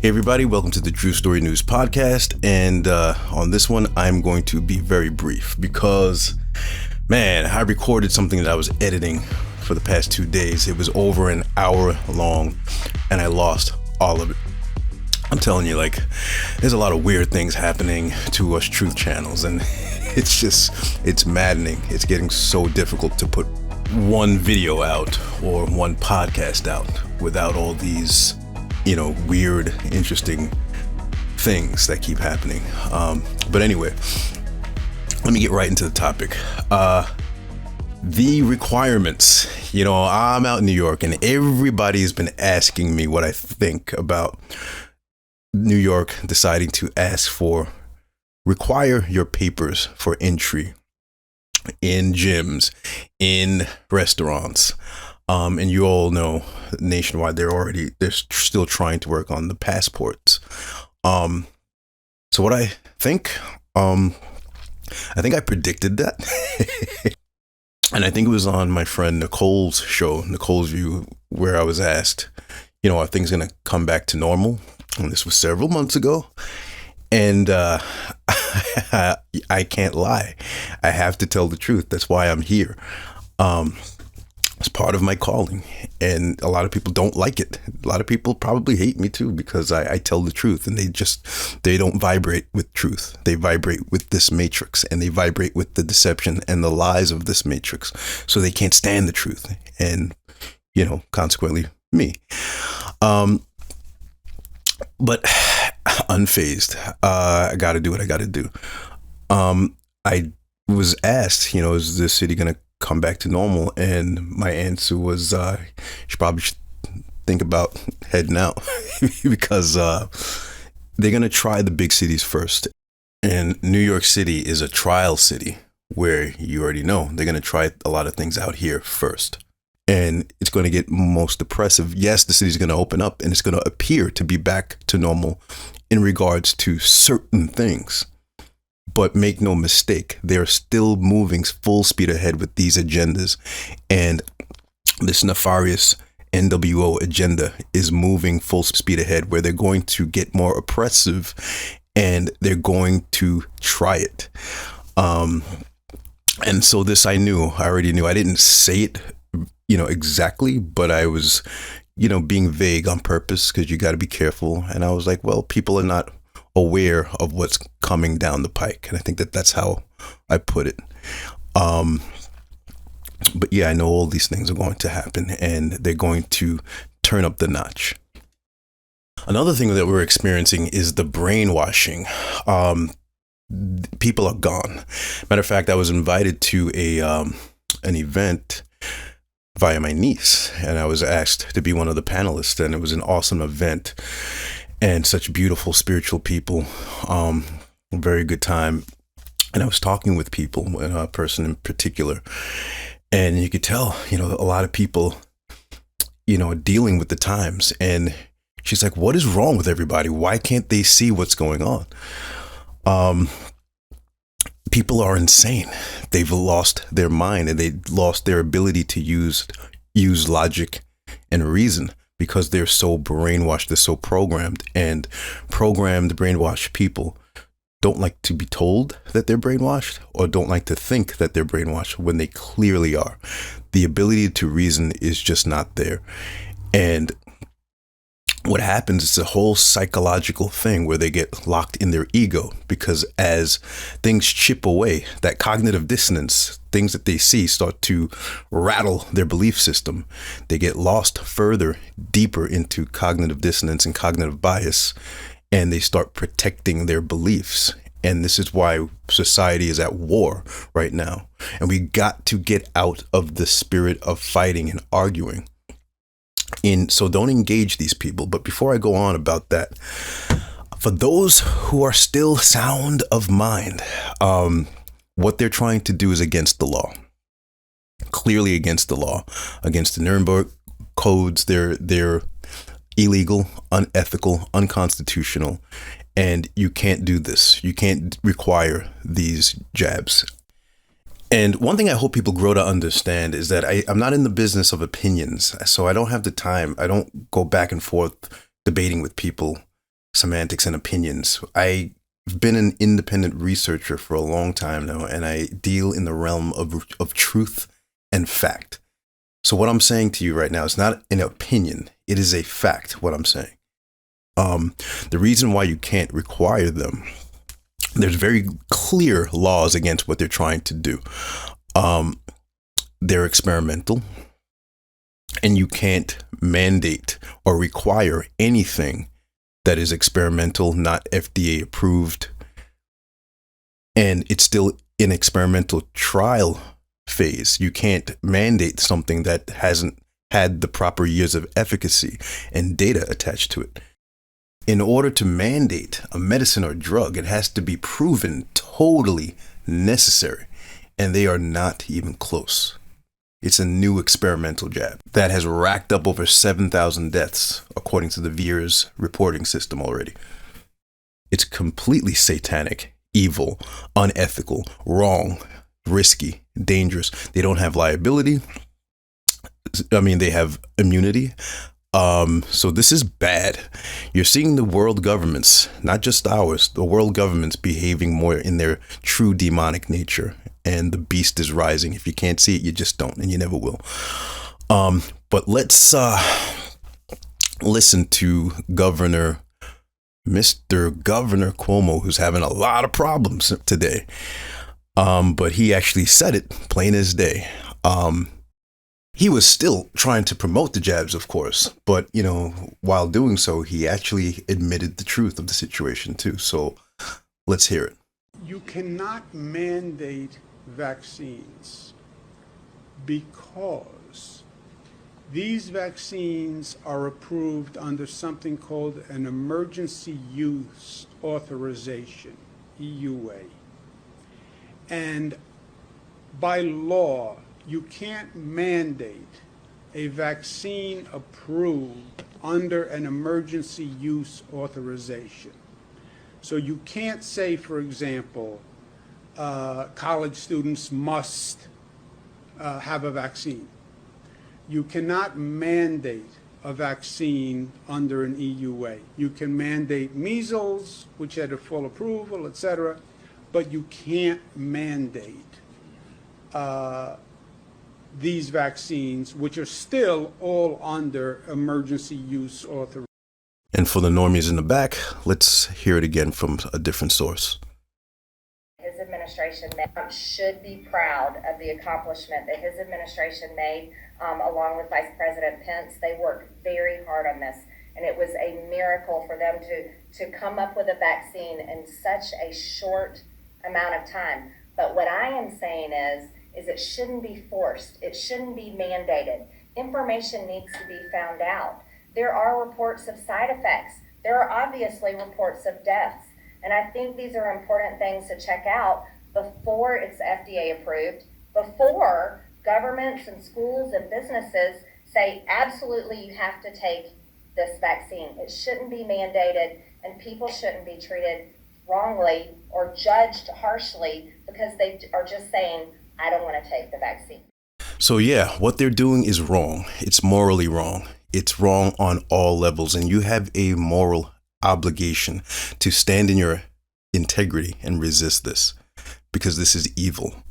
Hey everybody, welcome to the True Story News podcast, and on this one I'm going to be very brief because, man, I recorded something that I was editing for the past 2 days. It was over an hour long and I lost all of it. I'm telling you, there's a lot of weird things happening to us truth channels, and it's maddening. It's getting so difficult to put one video out or one podcast out without all these weird, interesting things that keep happening. But anyway, let me get right into the topic. The requirements. I'm out in New York and everybody's been asking me what I think about New York deciding to require your papers for entry in gyms, in restaurants. And you all know nationwide, they're still trying to work on the passports. So what I think I predicted that. And I think it was on my friend Nicole's show, Nicole's View, where I was asked, are things going to come back to normal? And this was several months ago. And I can't lie. I have to tell the truth. That's why I'm here. It's part of my calling, and a lot of people don't like it. A lot of people probably hate me too because I tell the truth, and they don't vibrate with truth. They vibrate with this matrix, and they vibrate with the deception and the lies of this matrix. So they can't stand the truth, and consequently me. But unfazed, I got to do what I got to do. I was asked, is this city going to come back to normal? And my answer was, you should think about heading out because they're going to try the big cities first. And New York City is a trial city where you already know they're going to try a lot of things out here first. And it's going to get most oppressive. Yes, the city's going to open up and it's going to appear to be back to normal in regards to certain things. But make no mistake, they're still moving full speed ahead with these agendas. And this nefarious NWO agenda is moving full speed ahead, where they're going to get more oppressive and they're going to try it. And so this I already knew. I didn't say it, exactly, but I was, being vague on purpose because you got to be careful. And I was like, well, people are not aware of what's coming down the pike, and I think that's how I put it. But yeah, I know all these things are going to happen, and they're going to turn up the notch. Another thing that we're experiencing is the brainwashing. People are gone. Matter of fact, I was invited to an event via my niece, and I was asked to be one of the panelists, and it was an awesome event. And such beautiful spiritual people, very good time. And I was talking with people, and a person in particular, and you could tell, a lot of people, dealing with the times. And she's like, what is wrong with everybody? Why can't they see what's going on? People are insane. They've lost their mind, and they lost their ability to use logic and reason, because they're so brainwashed, they're so programmed, and brainwashed people don't like to be told that they're brainwashed, or don't like to think that they're brainwashed when they clearly are. The ability to reason is just not there. And what happens is a whole psychological thing where they get locked in their ego, because as things chip away, that cognitive dissonance, things that they see start to rattle their belief system. They get lost further, deeper into cognitive dissonance and cognitive bias, and they start protecting their beliefs. And this is why society is at war right now. And we got to get out of the spirit of fighting and arguing. So don't engage these people. But before I go on about that, for those who are still sound of mind, what they're trying to do is against the law. Clearly against the law, against the Nuremberg codes. They're illegal, unethical, unconstitutional, and you can't do this. You can't require these jabs. And one thing I hope people grow to understand is that I'm not in the business of opinions, so I don't have the time. I don't go back and forth debating with people semantics and opinions. I've been an independent researcher for a long time now, and I deal in the realm of truth and fact. So what I'm saying to you right now is not an opinion. It is a fact, what I'm saying. The reason why you can't require them, there's very clear laws against what they're trying to do. They're experimental, and you can't mandate or require anything that is experimental, not FDA approved, and it's still in experimental trial phase. You can't mandate something that hasn't had the proper years of efficacy and data attached to it. In order to mandate a medicine or drug, it has to be proven totally necessary, and they are not even close. It's a new experimental jab that has racked up over 7,000 deaths, according to the VIIRS reporting system already. It's completely satanic, evil, unethical, wrong, risky, dangerous. They don't have liability. They have immunity. So this is bad. You're seeing the world governments, not just ours, the world governments behaving more in their true demonic nature. And the beast is rising. If you can't see it, you just don't, and you never will. But let's listen to Mr. Governor Cuomo, who's having a lot of problems today. But he actually said it plain as day. He was still trying to promote the jabs, of course, but while doing so, he actually admitted the truth of the situation too. So let's hear it. You cannot mandate vaccines because these vaccines are approved under something called an emergency use authorization, EUA. And by law, you can't mandate a vaccine approved under an emergency use authorization. So you can't say, for example, college students must have a vaccine. You cannot mandate a vaccine under an EUA. You can mandate measles, which had a full approval, etc., but you can't mandate these vaccines, which are still all under emergency use authorization. And for the normies in the back, let's hear it again from a different source. His administration should be proud of the accomplishment that his administration made, along with Vice President Pence. They worked very hard on this, and it was a miracle for them to come up with a vaccine in such a short amount of time. But what I am saying is it shouldn't be forced. It shouldn't be mandated. Information needs to be found out. There are reports of side effects. There are obviously reports of deaths. And I think these are important things to check out before it's FDA approved, before governments and schools and businesses say, absolutely, you have to take this vaccine. It shouldn't be mandated, and people shouldn't be treated wrongly or judged harshly because they are just saying, I don't want to take the vaccine. So yeah, what they're doing is wrong. It's morally wrong. It's wrong on all levels, and you have a moral obligation to stand in your integrity and resist this, because this is evil.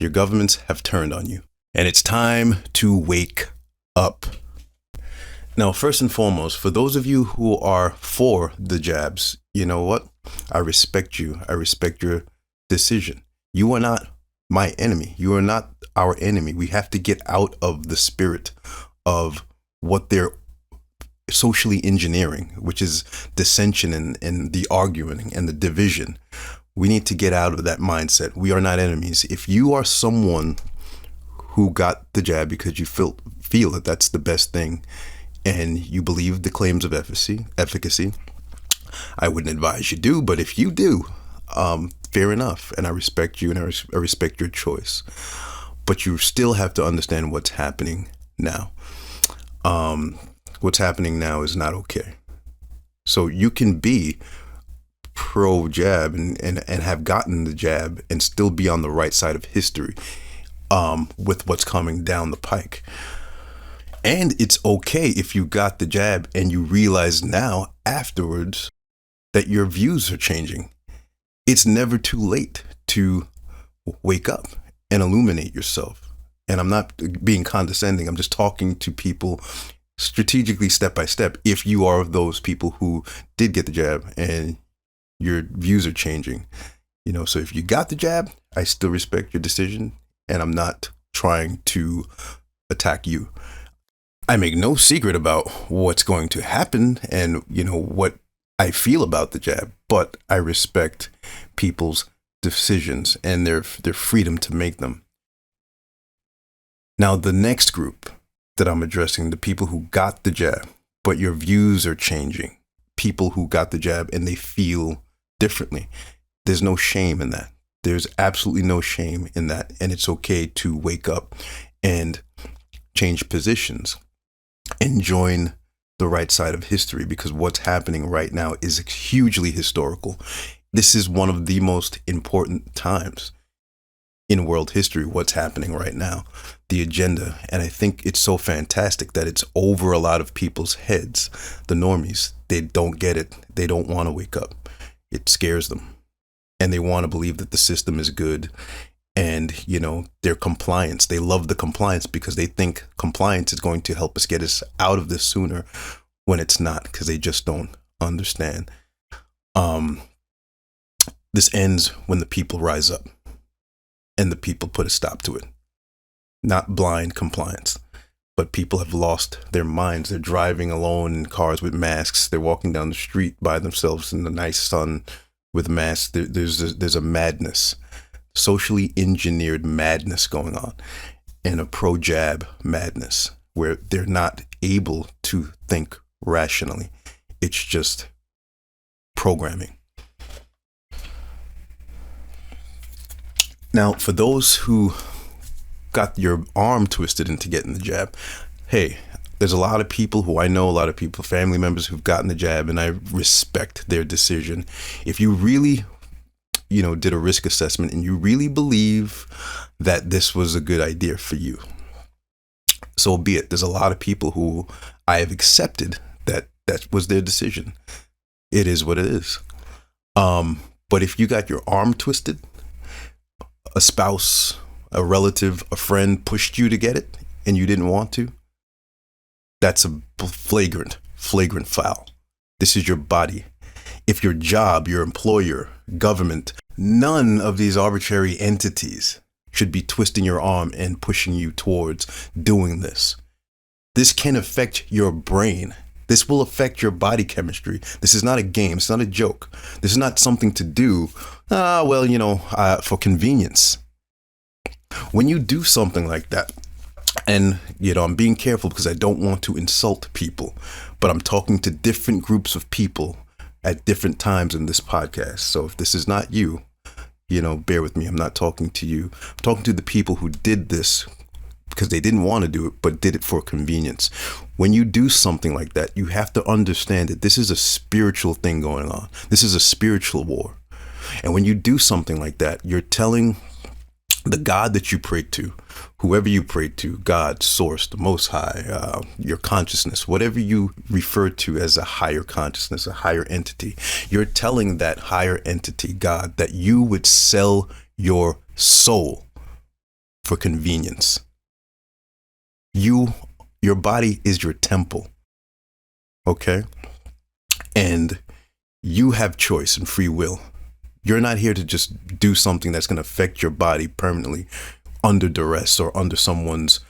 Your governments have turned on you, and it's time to wake up. Now, first and foremost, for those of you who are for the jabs, you know what? I respect you. I respect your decision. You are not my enemy. You are not our enemy. We have to get out of the spirit of what they're socially engineering, which is dissension and the arguing and the division. We need to get out of that mindset. We are not enemies. If you are someone who got the jab because you feel that that's the best thing and you believe the claims of efficacy, I wouldn't advise you do, but if you do, fair enough. And I respect you, and I respect your choice. But you still have to understand what's happening now. What's happening now is not okay. So you can be pro-jab and have gotten the jab and still be on the right side of history with what's coming down the pike. And it's okay if you got the jab and you realize now afterwards that your views are changing. It's never too late to wake up and illuminate yourself. And I'm not being condescending. I'm just talking to people strategically, step by step. If you are of those people who did get the jab and your views are changing, so if you got the jab, I still respect your decision, and I'm not trying to attack you. I make no secret about what's going to happen and, what I feel about the jab, but I respect people's decisions and their freedom to make them. Now, the next group that I'm addressing, the people who got the jab, but your views are changing. People who got the jab and they feel differently. There's no shame in that. There's absolutely no shame in that. And it's okay to wake up and change positions and join the right side of history, because what's happening right now is hugely historical. This is one of the most important times in world history, what's happening right now, the agenda. And I think it's so fantastic that it's over a lot of people's heads. The normies, they don't get it. They don't want to wake up. It scares them. And they want to believe that the system is good. And, their compliance, they love the compliance because they think compliance is going to help us get us out of this sooner, when it's not, because they just don't understand. This ends when the people rise up and the people put a stop to it. Not blind compliance, but people have lost their minds. They're driving alone in cars with masks. They're walking down the street by themselves in the nice sun with masks. There's a madness, socially engineered madness going on, and a pro-jab madness where they're not able to think rationally. It's just programming. Now, for those who got your arm twisted into getting the jab, hey, there's a lot of people who I know, a lot of people, family members who've gotten the jab, and I respect their decision. If you really, did a risk assessment and you really believe that this was a good idea for you, so be it. There's a lot of people who I have accepted that was their decision. It is what it is. But if you got your arm twisted, a spouse, a relative, a friend pushed you to get it and you didn't want to, that's a flagrant foul. This is your body. If your job, your employer, government, none of these arbitrary entities should be twisting your arm and pushing you towards doing this. This can affect your brain. This will affect your body chemistry. This is not a game. It's not a joke. This is not something to do, for convenience. When you do something like that, and, I'm being careful because I don't want to insult people, but I'm talking to different groups of people at different times in this podcast. So if this is not you, bear with me. I'm not talking to you. I'm talking to the people who did this because they didn't want to do it, but did it for convenience. When you do something like that, you have to understand that this is a spiritual thing going on. This is a spiritual war. And when you do something like that, you're telling the God that you pray to, whoever you pray to, God, Source, the Most High, your consciousness, whatever you refer to as a higher consciousness, a higher entity, you're telling that higher entity, God, that you would sell your soul for convenience. Your body is your temple, okay? And you have choice and free will. You're not here to just do something that's going to affect your body permanently under duress or under someone's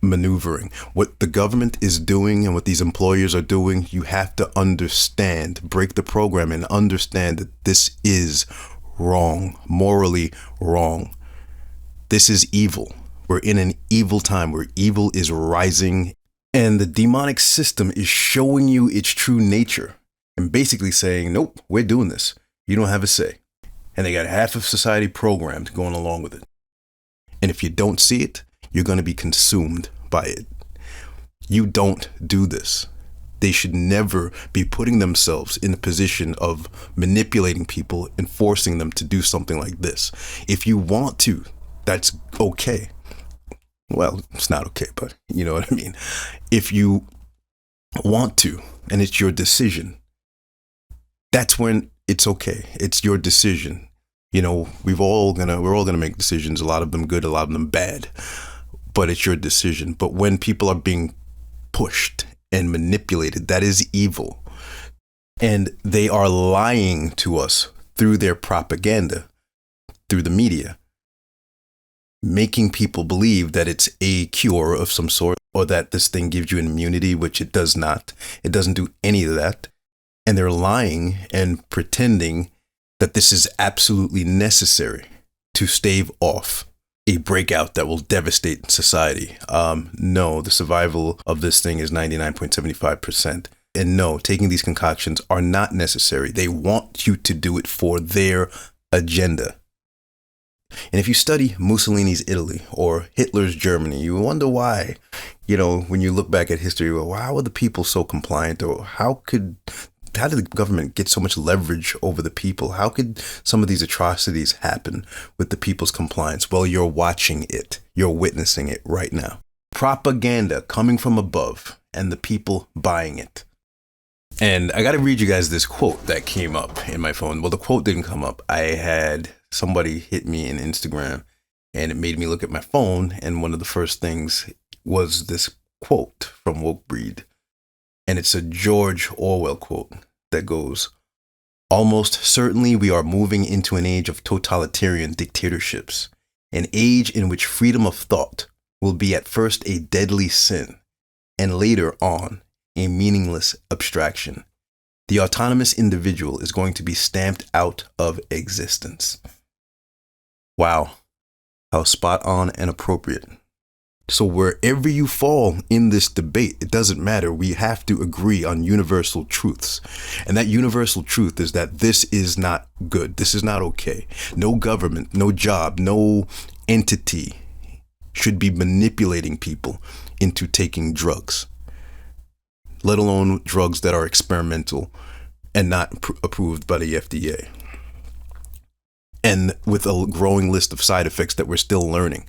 maneuvering. What the government is doing and what these employers are doing, you have to understand, break the program and understand that this is wrong, morally wrong. This is evil. We're in an evil time where evil is rising, and the demonic system is showing you its true nature and basically saying, nope, we're doing this. You don't have a say. And they got half of society programmed going along with it. And if you don't see it, you're going to be consumed by it. You don't do this. They should never be putting themselves in a position of manipulating people and forcing them to do something like this. If you want to, that's okay. Well, it's not okay, but you know what I mean. If you want to, and it's your decision, that's when it's okay. It's your decision. You know, we're all gonna make decisions, a lot of them good, a lot of them bad, but it's your decision. But when people are being pushed and manipulated, that is evil. And they are lying to us through their propaganda, through the media, making people believe that it's a cure of some sort, or that this thing gives you an immunity, which it does not. It doesn't do any of that. And they're lying and pretending that this is absolutely necessary to stave off a breakout that will devastate society. No, the survival of this thing is 99.75%. And no, taking these concoctions are not necessary. They want you to do it for their agenda. And if you study Mussolini's Italy or Hitler's Germany, you wonder why, when you look back at history, well, why were the people so compliant? Or how did the government get so much leverage over the people? How could some of these atrocities happen with the people's compliance? Well, you're watching it. You're witnessing it right now. Propaganda coming from above and the people buying it. And I got to read you guys this quote that came up in my phone. Well, the quote didn't come up. I had somebody hit me in Instagram and it made me look at my phone. And one of the first things was this quote from Woke Breed. And it's a George Orwell quote that goes, "Almost certainly we are moving into an age of totalitarian dictatorships, an age in which freedom of thought will be at first a deadly sin and later on a meaningless abstraction. The autonomous individual is going to be stamped out of existence." Wow, how spot on and appropriate. So wherever you fall in this debate, it doesn't matter. We have to agree on universal truths. And that universal truth is that this is not good. This is not okay. No government, no job, no entity should be manipulating people into taking drugs, let alone drugs that are experimental and not approved by the FDA. And with a growing list of side effects that we're still learning.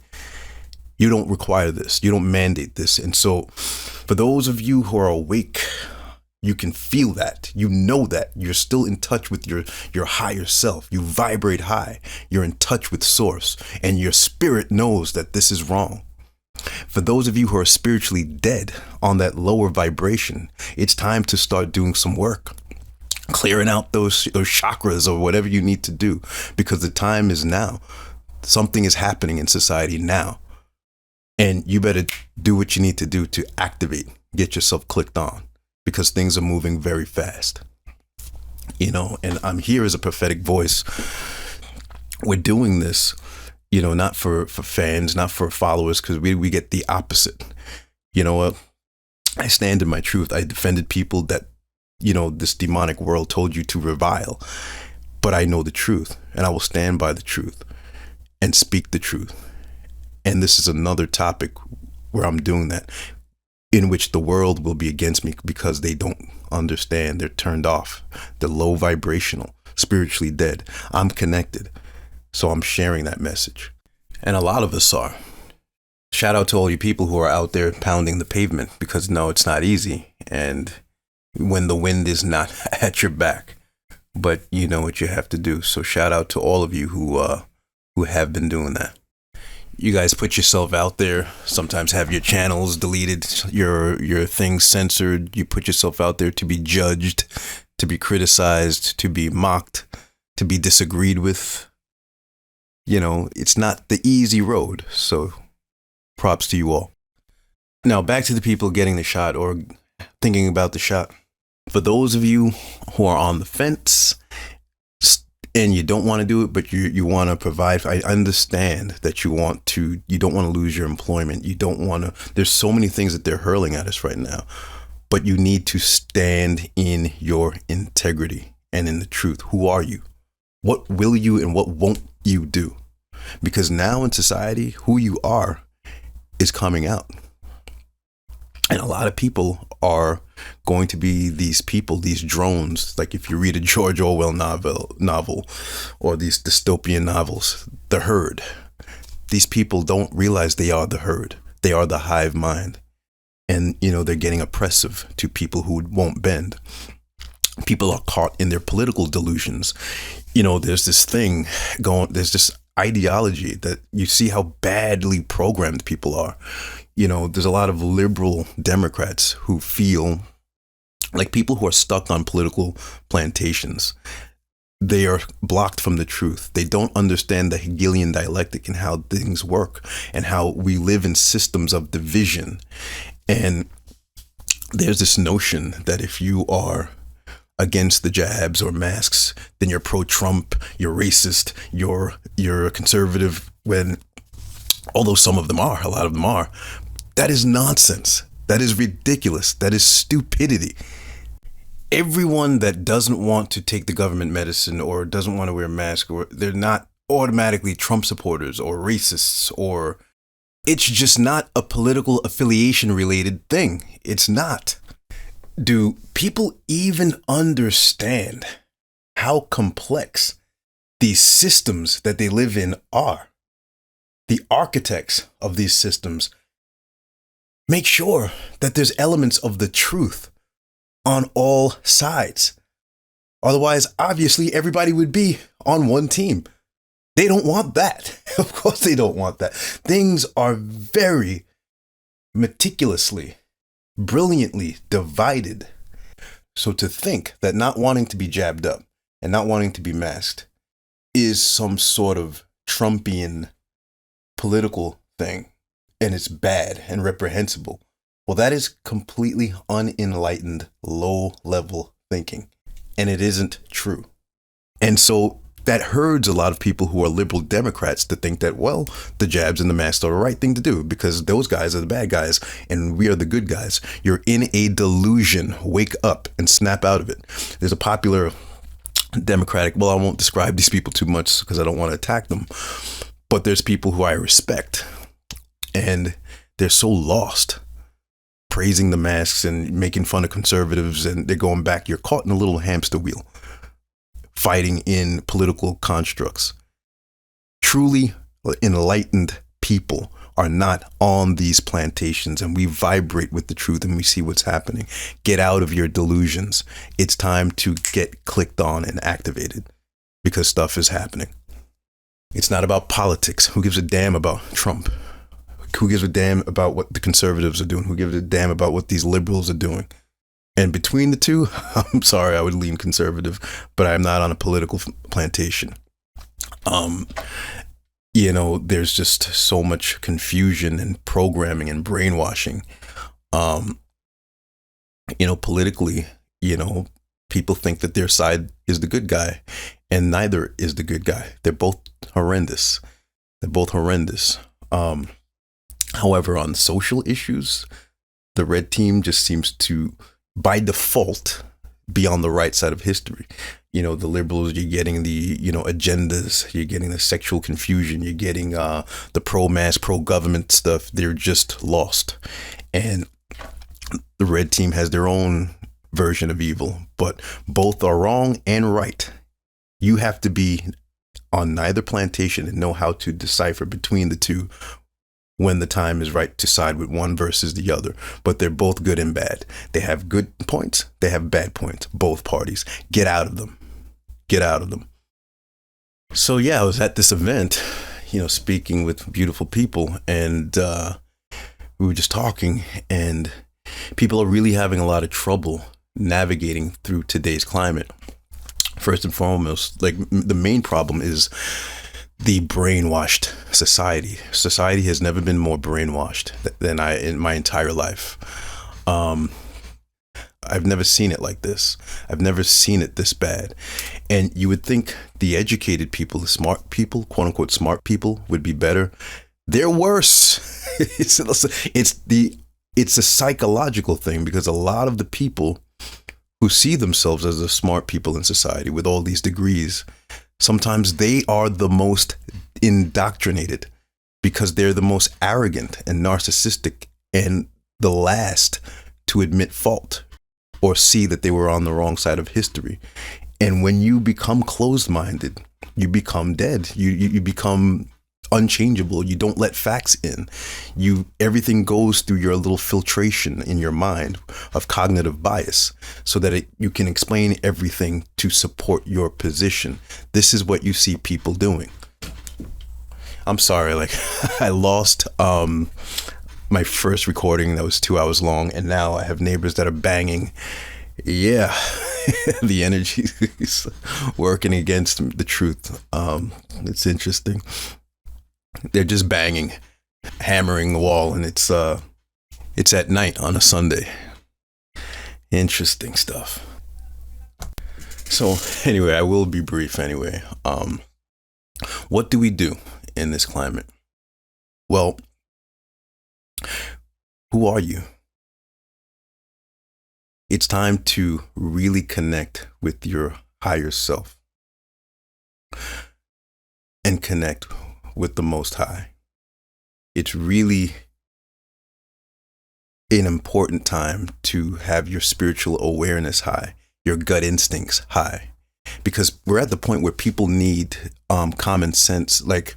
You don't require this. You don't mandate this. And so for those of you who are awake, you can feel that. You know that. You're still in touch with your higher self. You vibrate high. You're in touch with source. And your spirit knows that this is wrong. For those of you who are spiritually dead on that lower vibration, it's time to start doing some work. Clearing out those chakras or whatever you need to do. Because the time is now. Something is happening in society now. And you better do what you need to do to activate, get yourself clicked on, because things are moving very fast. And I'm here as a prophetic voice. We're doing this, not for fans, not for followers, because we get the opposite. You know what? I stand in my truth. I defended people that, this demonic world told you to revile. But I know the truth, and I will stand by the truth and speak the truth. And this is another topic where I'm doing that, in which the world will be against me because they don't understand. They're turned off. They're low vibrational, spiritually dead. I'm connected. So I'm sharing that message. And a lot of us are. Shout out to all you people who are out there pounding the pavement, because no, it's not easy. And when the wind is not at your back, but you know what you have to do. So shout out to all of you who have been doing that. You guys put yourself out there, sometimes have your channels deleted, your things censored. You put yourself out there to be judged, to be criticized, to be mocked, to be disagreed with. It's not the easy road. So props to you all. Now back to the people getting the shot or thinking about the shot. For those of you who are on the fence and you don't want to do it, but you want to provide, I understand that you don't want to lose your employment. You don't want to, there's so many things that they're hurling at us right now, but you need to stand in your integrity and in the truth. Who are you? What will you and what won't you do? Because now in society, who you are is coming out. And a lot of people are going to be these people, these drones. Like if you read a George Orwell novel or these dystopian novels, the herd. These people don't realize they are the herd. They are the hive mind. And, they're getting oppressive to people who won't bend. people are caught in their political delusions. There's this thing there's this ideology that you see how badly programmed people are. There's a lot of liberal Democrats who feel like people who are stuck on political plantations. They are blocked from the truth. They don't understand the Hegelian dialectic and how things work and how we live in systems of division. And there's this notion that if you are against the jabs or masks, then you're pro-Trump, you're racist, you're a conservative, when although some of them are, a lot of them are. That is nonsense. That is ridiculous. That is stupidity. Everyone that doesn't want to take the government medicine or doesn't want to wear a mask, or they're not automatically Trump supporters or racists, or it's just not a political affiliation related thing. It's not. Do people even understand how complex these systems that they live in are? The architects of these systems make sure that there's elements of the truth on all sides. Otherwise, obviously, everybody would be on one team. They don't want that. Of course, they don't want that. Things are very meticulously, brilliantly divided. So to think that not wanting to be jabbed up and not wanting to be masked is some sort of Trumpian political thing, and it's bad and reprehensible, well, that is completely unenlightened, low-level thinking, and it isn't true. And so that herds a lot of people who are liberal Democrats to think that, well, the jabs and the masks are the right thing to do because those guys are the bad guys and we are the good guys. You're in a delusion. Wake up and snap out of it. There's a popular Democratic, well, I won't describe these people too much because I don't want to attack them, but there's people who I respect and they're so lost, praising the masks and making fun of conservatives, and they're going back. You're caught in a little hamster wheel, fighting in political constructs. Truly enlightened people are not on these plantations, and we vibrate with the truth and we see what's happening. Get out of your delusions. It's time to get clicked on and activated because stuff is happening. It's not about politics. Who gives a damn about Trump? Who gives a damn about what the conservatives are doing? Who gives a damn about what these liberals are doing? And between the two, I'm sorry, I would lean conservative, but I'm not on a political plantation. There's just so much confusion and programming and brainwashing. Politically, people think that their side is the good guy, and neither is the good guy. They're both horrendous. However, on social issues, the red team just seems to, by default, be on the right side of history. The liberals, you're getting the, agendas, you're getting the sexual confusion, you're getting the pro-mask, pro-government stuff. They're just lost. And the red team has their own version of evil, but both are wrong and right. You have to be on neither plantation and know how to decipher between the two when the time is right to side with one versus the other. But they're both good and bad. They have good points. They have bad points. Both parties. Get out of them. So yeah, I was at this event, speaking with beautiful people, and we were just talking, and people are really having a lot of trouble navigating through today's climate. First and foremost, the main problem is the brainwashed society. Society has never been more brainwashed than in my entire life. I've never seen it like this. I've never seen it this bad. And you would think the educated people, the smart people, quote unquote smart people, would be better. They're worse. It's a psychological thing, because a lot of the people who see themselves as the smart people in society with all these degrees, sometimes they are the most indoctrinated because they're the most arrogant and narcissistic and the last to admit fault or see that they were on the wrong side of history. And when you become closed-minded, you become dead. You become unchangeable. You don't let facts in. Everything goes through your little filtration in your mind of cognitive bias so that you can explain everything to support your position. This is what you see people doing. I'm sorry, like I lost my first recording that was 2 hours long, and now I have neighbors that are banging. Yeah, the energy is working against the truth. It's interesting. They're just banging, hammering the wall, and it's at night on a Sunday. Interesting stuff. So anyway, I will be brief anyway. What do we do in this climate? Well, who are you? It's time to really connect with your higher self and connect with the Most High. It's really an important time to have your spiritual awareness high, your gut instincts high, because we're at the point where people need common sense. Like,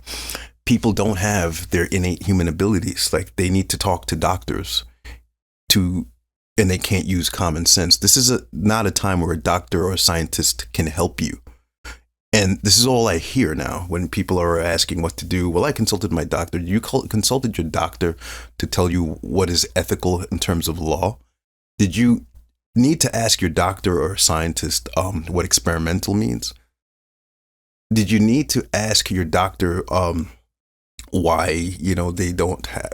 people don't have their innate human abilities. Like, they need to talk to doctors and they can't use common sense. This is not a time where a doctor or a scientist can help you. And this is all I hear now when people are asking what to do. Well, I consulted my doctor. You consulted your doctor to tell you what is ethical in terms of law? Did you need to ask your doctor or scientist what experimental means? Did you need to ask your doctor why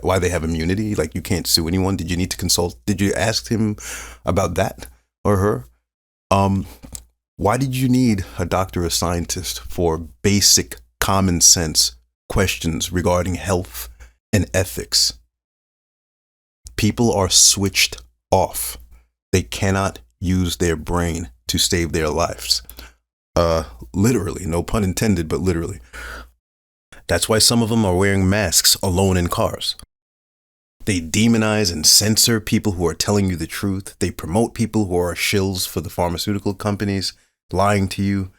why they have immunity? Like, you can't sue anyone. Did you need to consult? Did you ask him about that or her? Why did you need a doctor or scientist for basic common sense questions regarding health and ethics? People are switched off. They cannot use their brain to save their lives. Literally, no pun intended, but literally. That's why some of them are wearing masks alone in cars. They demonize and censor people who are telling you the truth. They promote people who are shills for the pharmaceutical companies, lying to you.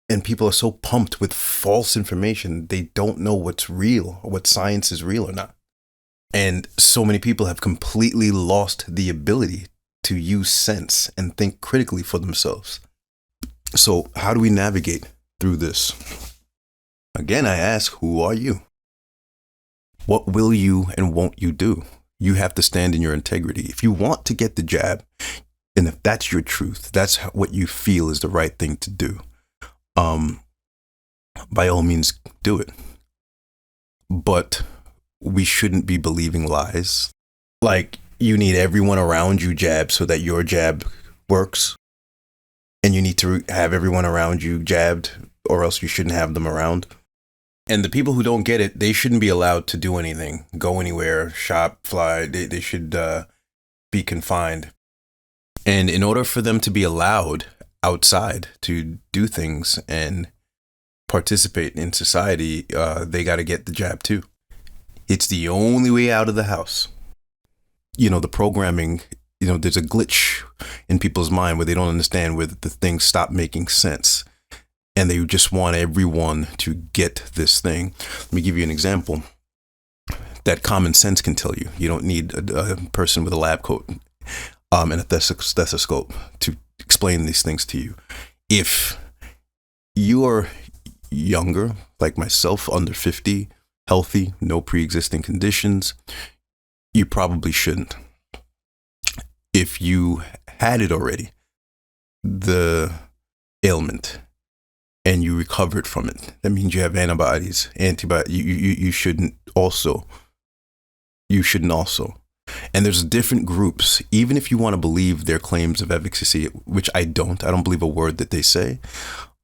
And people are so pumped with false information, they don't know what's real or what science is real or not. And so many people have completely lost the ability to use sense and think critically for themselves. So how do we navigate through this? Again, I ask, who are you? What will you and won't you do? You have to stand in your integrity. If you want to get the jab, and if that's your truth, that's what you feel is the right thing to do, by all means, do it. But we shouldn't be believing lies. Like, you need everyone around you jabbed so that your jab works. And you need to have everyone around you jabbed, or else you shouldn't have them around. And the people who don't get it, they shouldn't be allowed to do anything, go anywhere, shop, fly. They should be confined. And in order for them to be allowed outside to do things and participate in society, they got to get the jab too. It's the only way out of the house. The programming, there's a glitch in people's mind where they don't understand where the things stop making sense. And they just want everyone to get this thing. Let me give you an example that common sense can tell you. You don't need a person with a lab coat and a stethoscope to explain these things to you. If you are younger, like myself, under 50, healthy, no pre-existing conditions, you probably shouldn't. If you had it already, the ailment, and you recovered from it, that means you have antibodies. You shouldn't also. And there's different groups, even if you want to believe their claims of efficacy, which I don't believe a word that they say.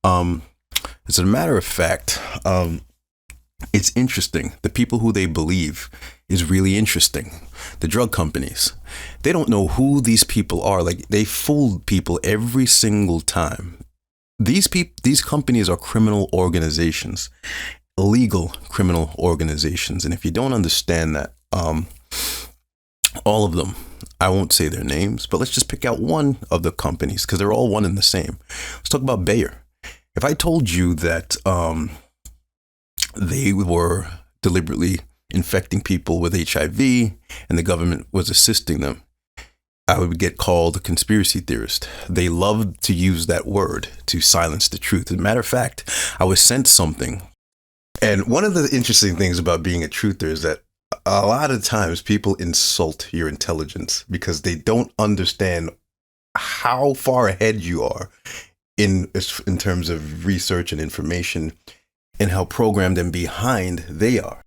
As a matter of fact, it's interesting. The people who they believe is really interesting. The drug companies, they don't know who these people are. Like, they fool people every single time. These companies are criminal organizations, illegal criminal organizations. And if you don't understand that, all of them, I won't say their names, but let's just pick out one of the companies because they're all one and the same. Let's talk about Bayer. If I told you that they were deliberately infecting people with HIV and the government was assisting them, I would get called a conspiracy theorist. They love to use that word to silence the truth. As a matter of fact, I was sent something. And one of the interesting things about being a truther is that a lot of times people insult your intelligence because they don't understand how far ahead you are in terms of research and information and how programmed and behind they are.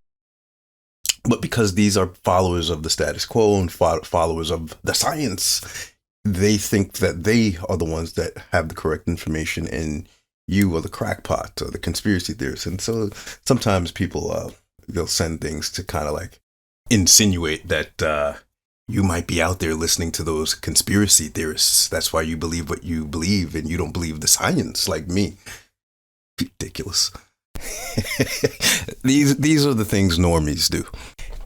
But because these are followers of the status quo and followers of the science, they think that they are the ones that have the correct information and you are the crackpot or the conspiracy theorist. And so sometimes people, they'll send things to kind of like insinuate that you might be out there listening to those conspiracy theorists. That's why you believe what you believe and you don't believe the science like me. Ridiculous. These are the things normies do.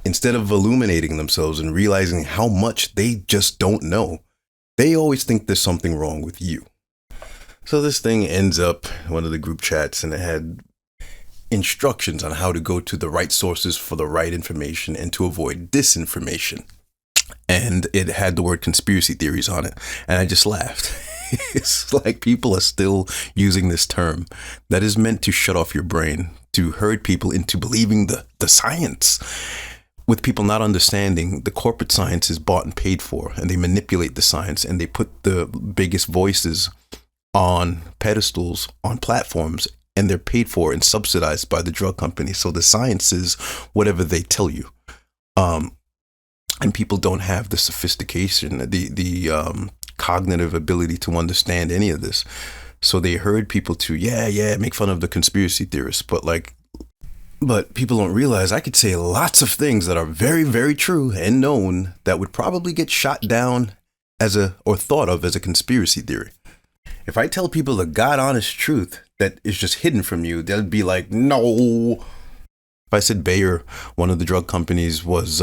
Instead of illuminating themselves and realizing how much they just don't know, they always think there's something wrong with you. So this thing ends up in one of the group chats, and it had instructions on how to go to the right sources for the right information and to avoid disinformation. And it had the word conspiracy theories on it. And I just laughed. It's like people are still using this term that is meant to shut off your brain, to herd people into believing the science. With people not understanding, the corporate science is bought and paid for, and they manipulate the science, and they put the biggest voices on pedestals, on platforms, and they're paid for and subsidized by the drug companies. So the science is whatever they tell you. And people don't have the sophistication, the cognitive ability to understand any of this. So they herd people to, make fun of the conspiracy theorists. But people don't realize I could say lots of things that are very, very true and known that would probably get shot down or thought of as a conspiracy theory. If I tell people the God honest truth that is just hidden from you, they'll be like, no. If I said Bayer, one of the drug companies, was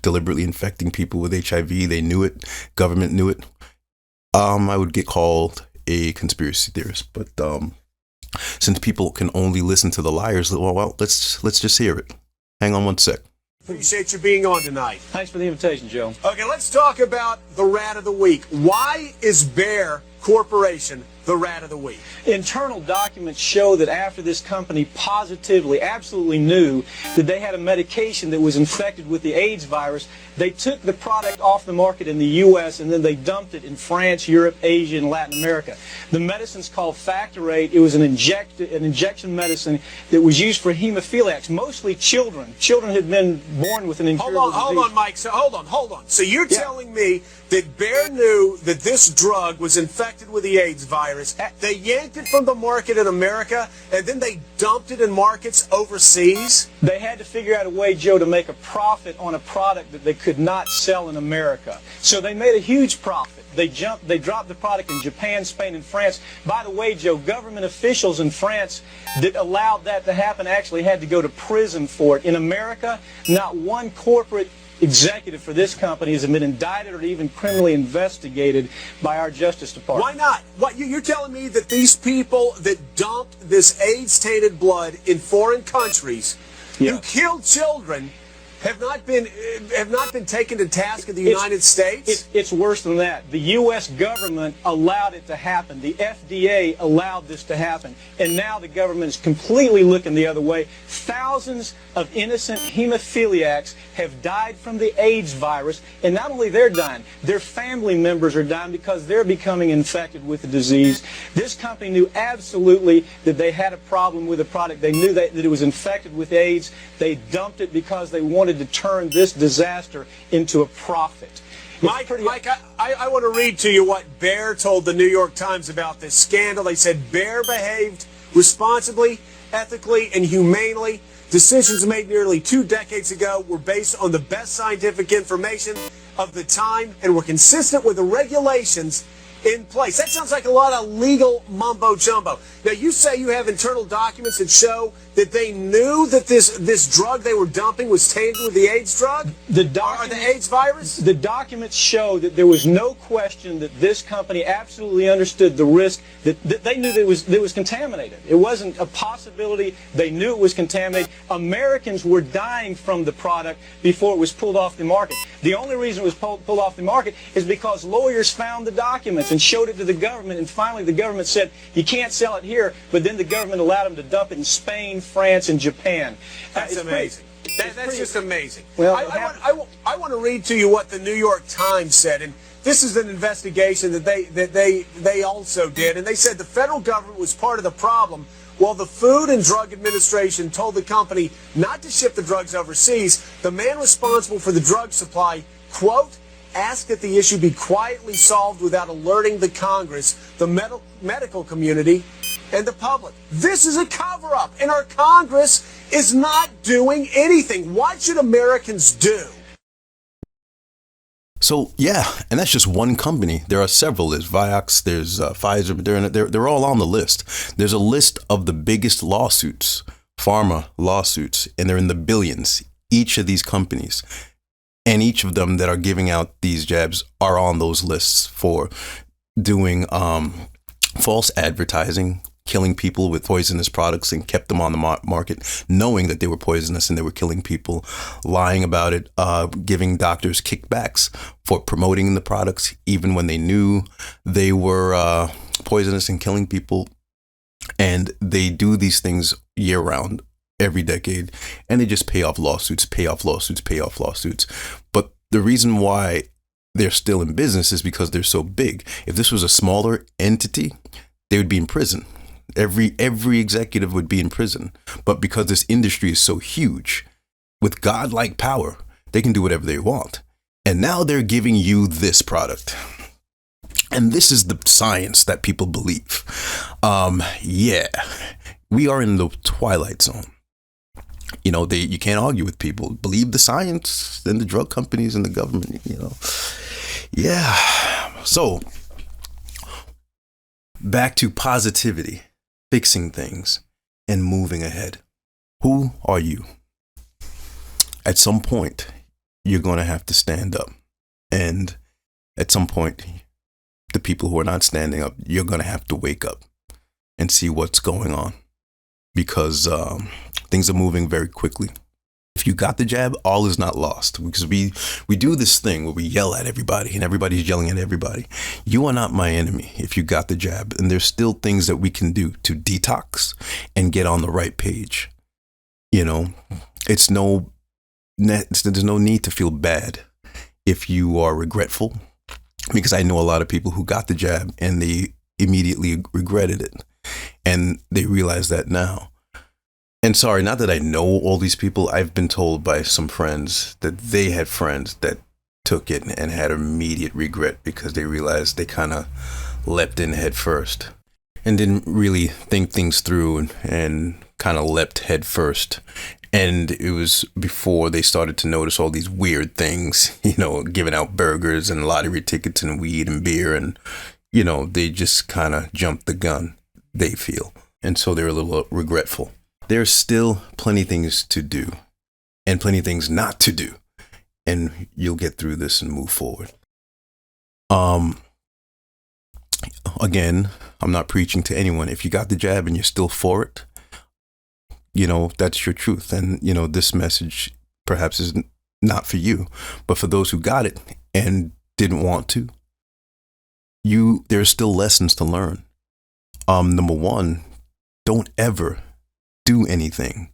deliberately infecting people with HIV, they knew it, government knew it, I would get called a conspiracy theorist. But since people can only listen to the liars, well, let's just hear it. Hang on one sec. Appreciate you being on tonight. Thanks for the invitation, Joe. Okay, let's talk about the rat of the week. Why is Bayer Corporation the rat of the week? Internal documents show that after this company positively, absolutely knew that they had a medication that was infected with the AIDS virus, they took the product off the market in the U.S. and then they dumped it in France, Europe, Asia, and Latin America. The medicine's called Factor 8. It was an injection medicine that was used for hemophiliacs, mostly children. Children had been born with an incurable disease. Hold on, Mike. So, hold on. So you're telling me that Bayer knew that this drug was infected with the AIDS virus. They yanked it from the market in America, and then they dumped it in markets overseas? They had to figure out a way, Joe, to make a profit on a product that they could not sell in America. So they made a huge profit. They dropped the product in Japan, Spain, and France. By the way, Joe, government officials in France that allowed that to happen actually had to go to prison for it. In America, not one corporate executive for this company has been indicted or even criminally investigated by our Justice Department. Why not? You're telling me that these people that dumped this AIDS-tainted blood in foreign countries, who killed children, have not been taken to task in the United States? It's worse than that. The U.S. government allowed it to happen. The FDA allowed this to happen. And now the government is completely looking the other way. Thousands of innocent hemophiliacs have died from the AIDS virus. And not only they're dying, their family members are dying because they're becoming infected with the disease. This company knew absolutely that they had a problem with the product. They knew that it was infected with AIDS. They dumped it because they wanted to turn this disaster into a profit. Mike, I want to read to you what Bayer told the New York Times about this scandal. They said Bayer behaved responsibly, ethically, and humanely. Decisions made nearly 2 decades ago were based on the best scientific information of the time and were consistent with the regulations in place. That sounds like a lot of legal mumbo jumbo. Now, you say you have internal documents that show that they knew that this drug they were dumping was tainted with the AIDS drug? Or the AIDS virus? The documents show that there was no question that this company absolutely understood the risk, that they knew that it was contaminated. It wasn't a possibility. They knew it was contaminated. Americans were dying from the product before it was pulled off the market. The only reason it was pulled off the market is because lawyers found the documents and showed it to the government, and finally the government said, you can't sell it here, but then the government allowed them to dump it in Spain, France, and Japan. That's amazing. That's just amazing. Well, I want to read to you what the New York Times said, and this is an investigation that they also did, and they said the federal government was part of the problem while the Food and Drug Administration told the company not to ship the drugs overseas. The man responsible for the drug supply, quote, asked that the issue be quietly solved without alerting the Congress, the medical community, and the public. This is a cover-up, and our Congress is not doing anything. What should Americans do? So, yeah, and that's just one company. There are several. There's Vioxx, there's Pfizer, they're all on the list. There's a list of the biggest lawsuits, pharma lawsuits, and they're in the billions, each of these companies. And each of them that are giving out these jabs are on those lists for doing false advertising, killing people with poisonous products and kept them on the market, knowing that they were poisonous and they were killing people, lying about it, giving doctors kickbacks for promoting the products, even when they knew they were poisonous and killing people. And they do these things year round, every decade, and they just pay off lawsuits. But the reason why they're still in business is because they're so big. If this was a smaller entity, they would be in prison. Every executive would be in prison. But because this industry is so huge, with godlike power, they can do whatever they want. And now they're giving you this product. And this is the science that people believe. Yeah, we are in the twilight zone. You know, you can't argue with people. Believe the science and the drug companies and the government, you know. Yeah. So, back to positivity, fixing things, and moving ahead. Who are you? At some point, you're going to have to stand up. And at some point, the people who are not standing up, you're going to have to wake up and see what's going on. Because things are moving very quickly. If you got the jab, all is not lost. Because we do this thing where we yell at everybody and everybody's yelling at everybody. You are not my enemy if you got the jab. And there's still things that we can do to detox and get on the right page. You know, there's no need to feel bad if you are regretful. Because I know a lot of people who got the jab and they immediately regretted it. And they realize that now. And sorry, not that I know all these people. I've been told by some friends that they had friends that took it and had immediate regret because they realized they kind of leapt in head first and didn't really think things through and kind of leapt head first. And it was before they started to notice all these weird things, you know, giving out burgers and lottery tickets and weed and beer. And, you know, they just kind of jumped the gun, they feel. And so they're a little regretful. There's still plenty of things to do and plenty of things not to do. And you'll get through this and move forward. Again, I'm not preaching to anyone. If you got the jab and you're still for it, you know, that's your truth. And, you know, this message perhaps is not for you, but for those who got it and didn't want to, there's still lessons to learn. Number one, don't ever do anything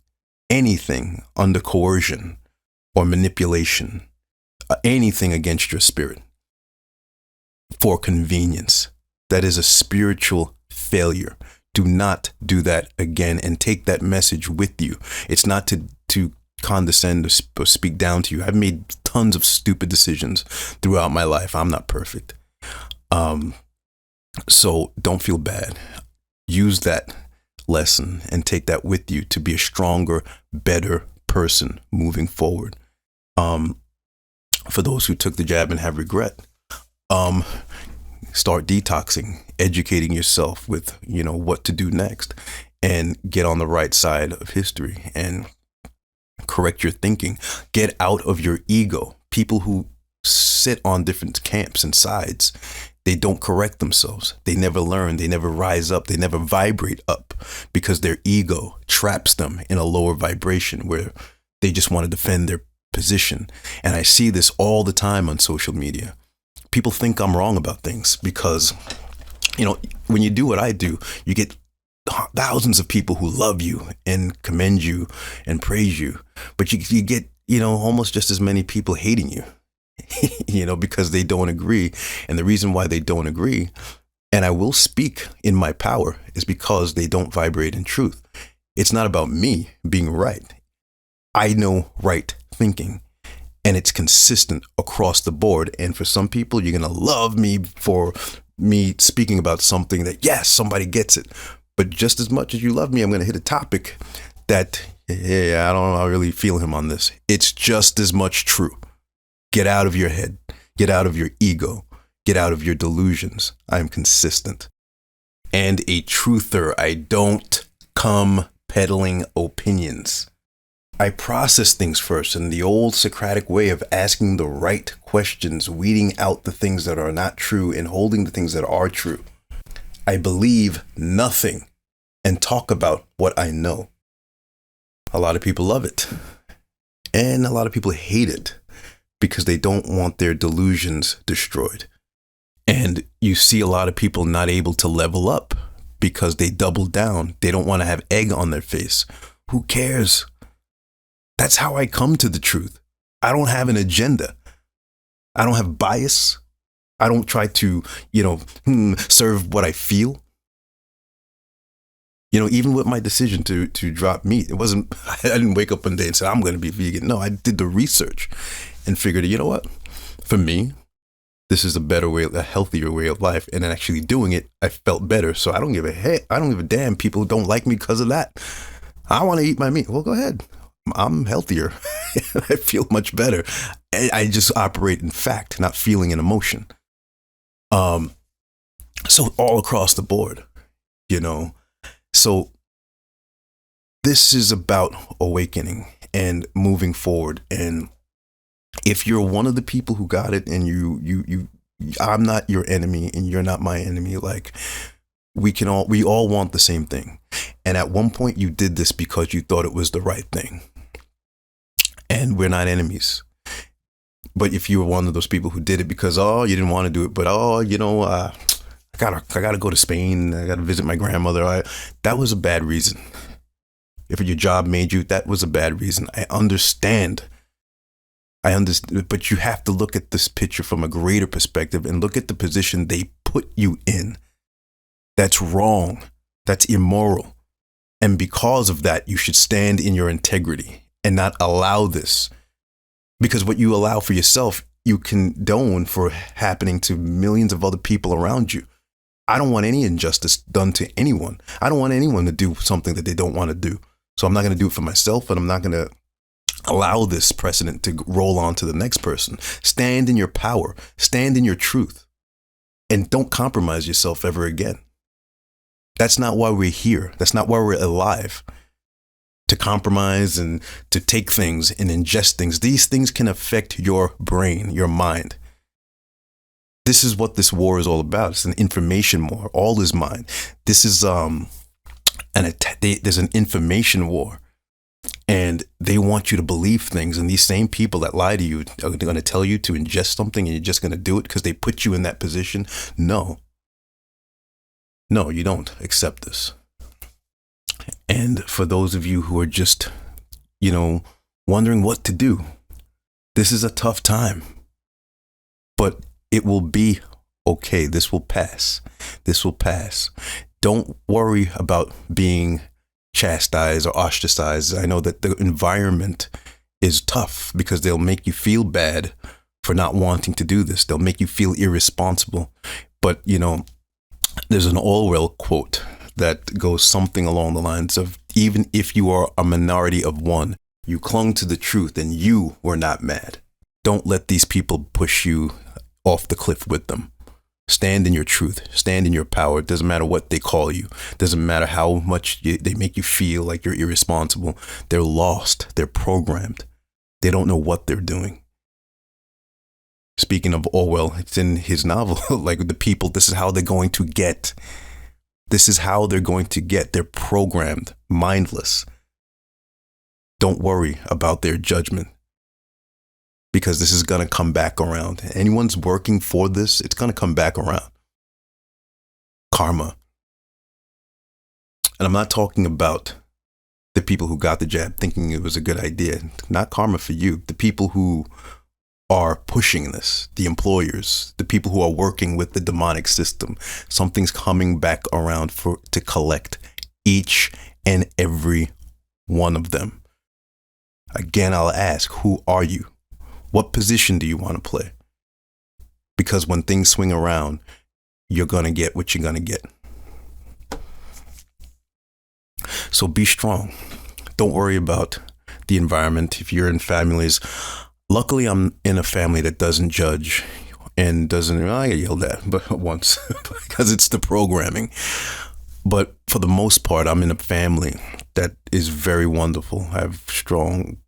under coercion or manipulation, anything against your spirit for convenience. That is a spiritual failure. Do not do that again and take that message with you. It's not to condescend or speak down to you. I've made tons of stupid decisions throughout my life. I'm not perfect. So don't feel bad. Use that lesson and take that with you to be a stronger, better person moving forward. For those who took the jab and have regret, start detoxing, educating yourself with, what to do next, and get on the right side of history and correct your thinking. Get out of your ego. People who sit on different camps and sides, they don't correct themselves. They never learn. They never rise up. They never vibrate up because their ego traps them in a lower vibration where they just want to defend their position. And I see this all the time on social media. People think I'm wrong about things because, when you do what I do, you get thousands of people who love you and commend you and praise you. But you get, almost just as many people hating you, because they don't agree. And the reason why they don't agree, and I will speak in my power, is because they don't vibrate in truth. It's not about me being right. I know right thinking, and it's consistent across the board. And for some people, you're going to love me for me speaking about something that, yes, somebody gets it. But just as much as you love me, I'm going to hit a topic that, yeah, I don't know, I really feel him on this. It's just as much true. Get out of your head. Get out of your ego. Get out of your delusions. I am consistent and a truther. I don't come peddling opinions. I process things first in the old Socratic way of asking the right questions, weeding out the things that are not true and holding the things that are true. I believe nothing and talk about what I know. A lot of people love it, and a lot of people hate it because they don't want their delusions destroyed. And you see a lot of people not able to level up because they double down. They don't want to have egg on their face. Who cares? That's how I come to the truth. I don't have an agenda. I don't have bias. I don't try to, serve what I feel. Even with my decision to drop meat, I didn't wake up one day and say, I'm going to be vegan. No, I did the research and figured, you know what? For me, this is a better way, a healthier way of life. And then actually doing it, I felt better. So I don't give a heck. I don't give a damn. People don't like me because of that. I want to eat my meat. Well, go ahead. I'm healthier. I feel much better. I just operate in fact, not feeling and emotion. So all across the board, So this is about awakening and moving forward. And if you're one of the people who got it and I'm not your enemy and you're not my enemy, like we all want the same thing. And at one point you did this because you thought it was the right thing. And we're not enemies. But if you were one of those people who did it because, you didn't want to do it, but, I gotta go to Spain. I gotta visit my grandmother. That was a bad reason. If your job made you, that was a bad reason. I understand. But you have to look at this picture from a greater perspective and look at the position they put you in. That's wrong. That's immoral. And because of that, you should stand in your integrity and not allow this. Because what you allow for yourself, you condone for happening to millions of other people around you. I don't want any injustice done to anyone. I don't want anyone to do something that they don't want to do. So I'm not going to do it for myself, and I'm not going to allow this precedent to roll on to the next person. Stand in your power. Stand in your truth. And don't compromise yourself ever again. That's not why we're here. That's not why we're alive. To compromise and to take things and ingest things. These things can affect your brain, your mind. This is what this war is all about. It's an information war. All is mine. This is there's an information war, and they want you to believe things. And these same people that lie to you are going to tell you to ingest something, and you're just going to do it because they put you in that position. No, you don't accept this. And for those of you who are just, wondering what to do, this is a tough time, but it will be okay. This will pass. This will pass. Don't worry about being chastised or ostracized. I know that the environment is tough because they'll make you feel bad for not wanting to do this. They'll make you feel irresponsible. But, there's an Orwell quote that goes something along the lines of, even if you are a minority of one, you clung to the truth and you were not mad. Don't let these people push you off the cliff with them. Stand in your truth. Stand in your power. It doesn't matter what they call you. It doesn't matter how much they make you feel like you're irresponsible. They're lost. They're programmed. They don't know what they're doing. Speaking of Orwell, it's in his novel, like the people, this is how they're going to get. This is how they're going to get. They're programmed, mindless. Don't worry about their judgment, because this is going to come back around. Anyone's working for this, it's going to come back around. Karma. And I'm not talking about the people who got the jab thinking it was a good idea. Not karma for you. The people who are pushing this, the employers, the people who are working with the demonic system. Something's coming back around to collect each and every one of them. Again, I'll ask, who are you? What position do you want to play? Because when things swing around, you're going to get what you're going to get. So be strong. Don't worry about the environment. If you're in families, luckily I'm in a family that doesn't judge and doesn't, I get yelled at but once because it's the programming. But for the most part, I'm in a family that is very wonderful. I have strong,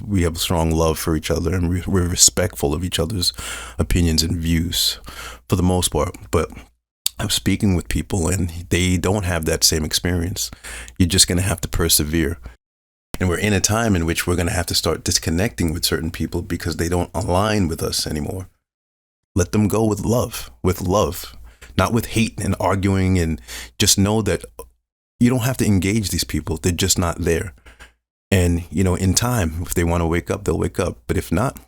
we have strong love for each other, and we're respectful of each other's opinions and views for the most part. But I'm speaking with people and they don't have that same experience. You're just going to have to persevere. And we're in a time in which we're going to have to start disconnecting with certain people because they don't align with us anymore. Let them go with love, not with hate and arguing. And just know that you don't have to engage these people. They're just not there. And, in time, if they want to wake up, they'll wake up. But if not,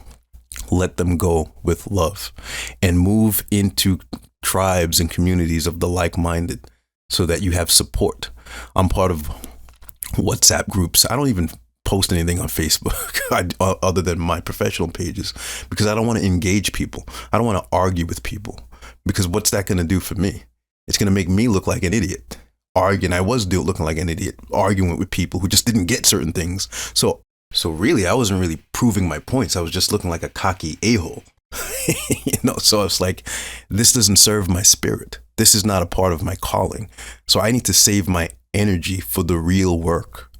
let them go with love and move into tribes and communities of the like-minded so that you have support. I'm part of WhatsApp groups. I don't even post anything on Facebook other than my professional pages because I don't want to engage people. I don't want to argue with people because what's that going to do for me? It's going to make me look like an idiot. I was looking like an idiot, arguing with people who just didn't get certain things. So really, I wasn't really proving my points. I was just looking like a cocky a-hole. So it's like, this doesn't serve my spirit. This is not a part of my calling. So I need to save my energy for the real work.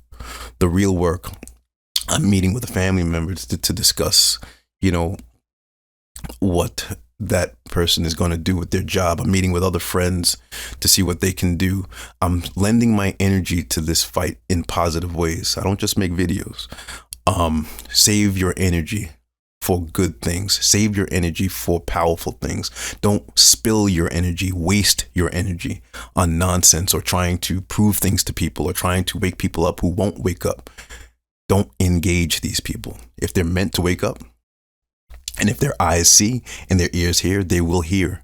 I'm meeting with a family member to discuss, what that person is going to do with their job. I'm meeting with other friends to see what they can do. I'm lending my energy to this fight in positive ways. I don't just make videos. Save your energy for good things. Save your energy for powerful things. Don't spill your energy, waste your energy on nonsense or trying to prove things to people or trying to wake people up who won't wake up. Don't engage these people. If they're meant to wake up, and if their eyes see and their ears hear, they will hear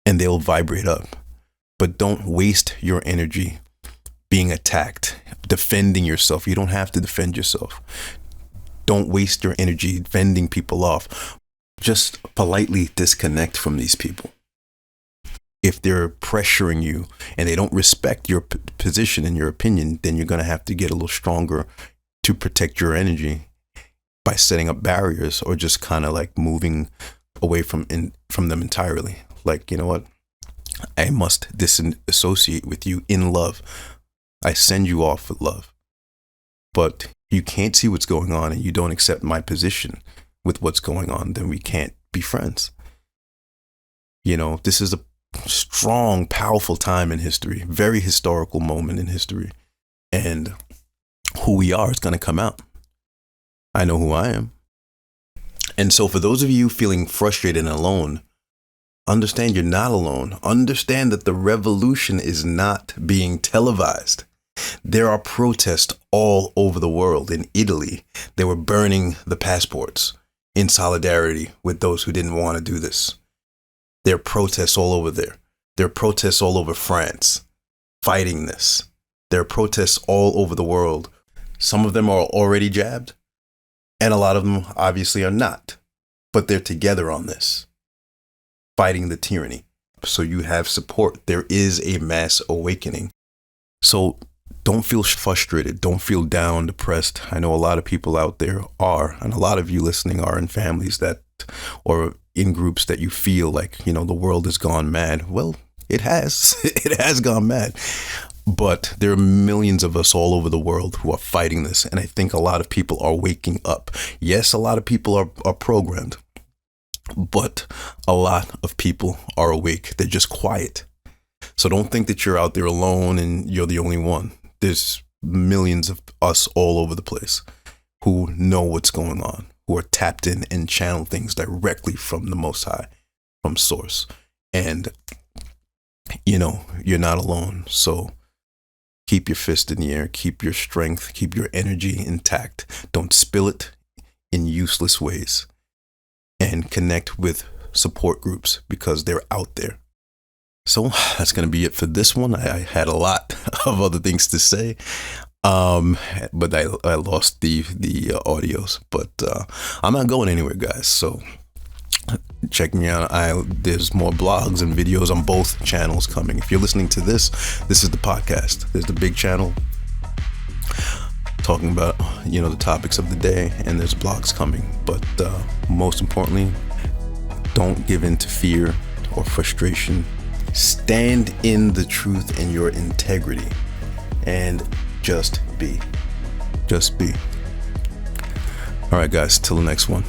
and they'll vibrate up. But don't waste your energy being attacked, defending yourself. You don't have to defend yourself. Don't waste your energy fending people off. Just politely disconnect from these people. If they're pressuring you and they don't respect your position and your opinion, then you're going to have to get a little stronger to protect your energy by setting up barriers or just kind of like moving away from them entirely. Like, you know what? I must disassociate with you in love. I send you off with love. But you can't see what's going on and you don't accept my position with what's going on, then we can't be friends. This is a strong, powerful time in history, very historical moment in history. And who we are is going to come out. I know who I am. And so for those of you feeling frustrated and alone, understand you're not alone. Understand that the revolution is not being televised. There are protests all over the world. In Italy, they were burning the passports in solidarity with those who didn't want to do this. There are protests all over there. There are protests all over France fighting this. There are protests all over the world. Some of them are already jabbed, and a lot of them obviously are not. But they're together on this, fighting the tyranny. So you have support. There is a mass awakening. So don't feel frustrated. Don't feel down, depressed. I know a lot of people out there are, and a lot of you listening are in families that, or in groups that you feel like, you know, the world has gone mad. Well, it has. It has gone mad. But there are millions of us all over the world who are fighting this. And I think a lot of people are waking up. Yes, a lot of people are programmed, but a lot of people are awake. They're just quiet. So don't think that you're out there alone and you're the only one. There's millions of us all over the place who know what's going on, who are tapped in and channel things directly from the Most High, from Source. And, you know, you're not alone. So keep your fist in the air, keep your strength, keep your energy intact. Don't spill it in useless ways. And connect with support groups because they're out there. So that's going to be it for this one. I had a lot of other things to say, but I lost the audios. But I'm not going anywhere, guys. So check me out. There's more blogs and videos on both channels coming. If you're listening to this is the podcast. There's the big channel talking about, you know, the topics of the day, and there's blogs coming. But most importantly, don't give in to fear or frustration. Stand in the truth and your integrity, and just be. All right, guys, till the next one.